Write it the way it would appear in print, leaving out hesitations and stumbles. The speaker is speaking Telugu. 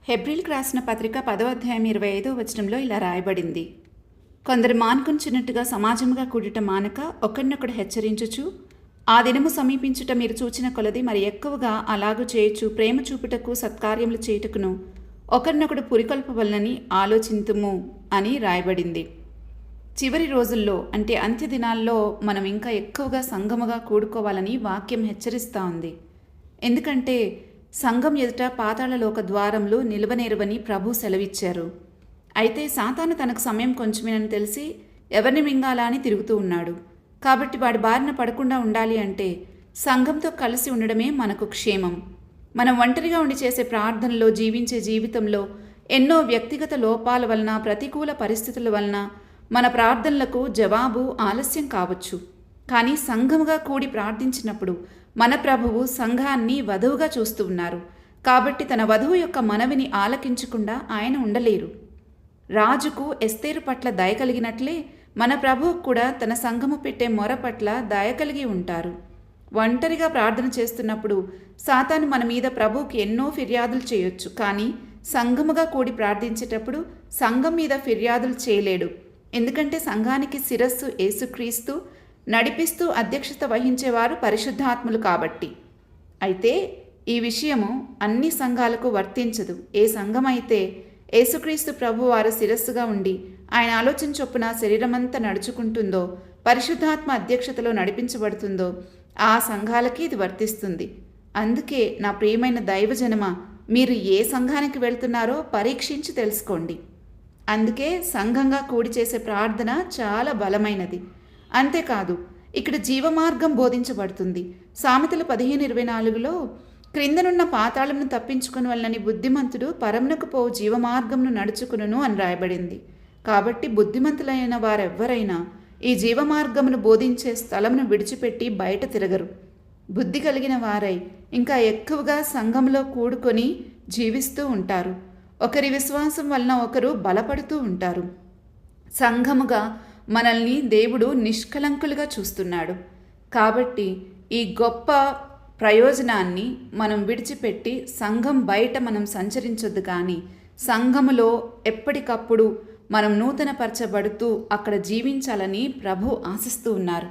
హెబ్రీల్కి రాసిన పత్రిక 10వ అధ్యాయం 25వ వచనంలో ఇలా రాయబడింది. కొందరు మానుకొంచున్నట్టుగా సమాజముగా కూడుట మానక ఒకరినొకడు హెచ్చరించుచు, ఆ దినము సమీపించుట మీరు చూచిన కొలది మరి ఎక్కువగా అలాగు చేయుచు ప్రేమ చూపుటకు సత్కార్యములు చేయుటకును ఒకరినొకడు పురికొల్పవలనని ఆలోచింతుము అని రాయబడింది. చివరి రోజుల్లో అంటే అంత్య దినాల్లో మనం ఇంకా ఎక్కువగా సంఘముగా కూడుకోవాలని వాక్యం హెచ్చరిస్తూ ఉంది. ఎందుకంటే సంఘం ఎదుట పాతాళలోక ద్వారములు నిలవనేరువని ప్రభు సెలవిచ్చారు. అయితే సాతాను తనకు సమయం కొంచెమేనని తెలిసి ఎవరిని మింగాలా అని తిరుగుతూ ఉన్నాడు. కాబట్టి వాడి బారిన పడకుండా ఉండాలి అంటే సంఘంతో కలిసి ఉండడమే మనకు క్షేమం. మనం ఒంటరిగా ఉండి చేసే ప్రార్థనలో, జీవించే జీవితంలో ఎన్నో వ్యక్తిగత లోపాల వలన, ప్రతికూల పరిస్థితుల వలన మన ప్రార్థనలకు జవాబు ఆలస్యం కావచ్చు. కానీ సంఘముగా కూడి ప్రార్థించినప్పుడు మన ప్రభువు సంఘాన్ని వధువుగా చూస్తూ ఉన్నారు. కాబట్టి తన వధువు యొక్క మనవిని ఆలకించకుండా ఆయన ఉండలేరు. రాజుకు ఎస్తేరు పట్ల దయ కలిగినట్లే మన ప్రభువు కూడా తన సంఘము పెట్టే మొర పట్ల దయ కలిగి ఉంటారు. ఒంటరిగా ప్రార్థన చేస్తున్నప్పుడు సాతాను మన మీద ప్రభువుకి ఎన్నో ఫిర్యాదులు చేయొచ్చు. కానీ సంఘముగా కూడి ప్రార్థించేటప్పుడు సంఘం మీద ఫిర్యాదులు చేయలేడు. ఎందుకంటే సంఘానికి శిరస్సు యేసుక్రీస్తు, నడిపిస్తూ అధ్యక్షత వహించేవారు పరిశుద్ధాత్ములు కాబట్టి. అయితే ఈ విషయము అన్ని సంఘాలకు వర్తించదు. ఏ సంఘం అయితే యేసుక్రీస్తు ప్రభువారు శిరస్సుగా ఉండి ఆయన ఆలోచన చొప్పున శరీరమంతా నడుచుకుంటుందో, పరిశుద్ధాత్మ అధ్యక్షతలో నడిపించబడుతుందో ఆ సంఘాలకి ఇది వర్తిస్తుంది. అందుకే నా ప్రియమైన దైవజనమ, మీరు ఏ సంఘానికి వెళ్తున్నారో పరీక్షించి తెలుసుకోండి. అందుకే సంఘంగా కూడి చేసే ప్రార్థన చాలా బలమైనది. అంతేకాదు, ఇక్కడ జీవమార్గం బోధించబడుతుంది. సామెతలు 15:24లో క్రిందనున్న పాతాళమును తప్పించుకుని వలనని బుద్ధిమంతుడు పరమునకు పోవు జీవమార్గమును నడుచుకును అని రాయబడింది. కాబట్టి బుద్ధిమంతులైన వారెవ్వరైనా ఈ జీవమార్గమును బోధించే స్థలమును విడిచిపెట్టి బయట తిరగరు. బుద్ధి కలిగిన వారై ఇంకా ఎక్కువగా సంఘంలో కూడుకొని జీవిస్తూ ఉంటారు. ఒకరి విశ్వాసం వలన ఒకరు బలపడుతూ ఉంటారు. సంఘముగా మనల్ని దేవుడు నిష్కలంకులుగా చూస్తున్నాడు. కాబట్టి ఈ గొప్ప ప్రయోజనాన్ని మనం విడిచిపెట్టి సంఘం బయట మనం సంచరించొద్దు. కానీ సంఘములో ఎప్పటికప్పుడు మనం నూతనపరచబడుతూ అక్కడ జీవించాలని ప్రభు ఆశిస్తూ ఉన్నారు.